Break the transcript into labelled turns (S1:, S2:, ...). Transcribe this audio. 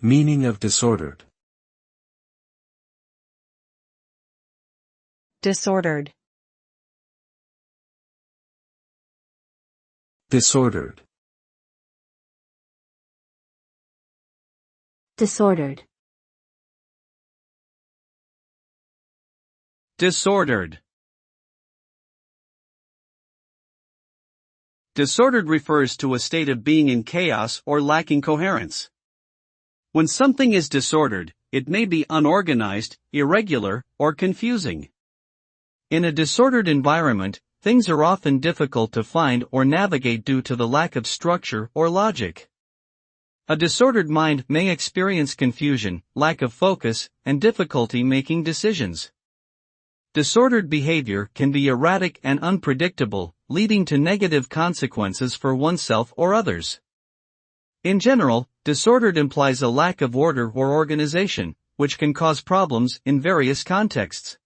S1: Meaning of disordered.
S2: Disordered.
S1: Disordered.
S3: Disordered.
S4: Disordered. Disordered refers to a state of being in chaos or lacking coherence. When something is disordered, it may be unorganized, irregular, or confusing. In a disordered environment, things are often difficult to find or navigate due to the lack of structure or logic. A disordered mind may experience confusion, lack of focus, and difficulty making decisions. Disordered behavior can be erratic and unpredictable, leading to negative consequences for oneself or others. In general, disordered implies a lack of order or organization, which can cause problems in various contexts.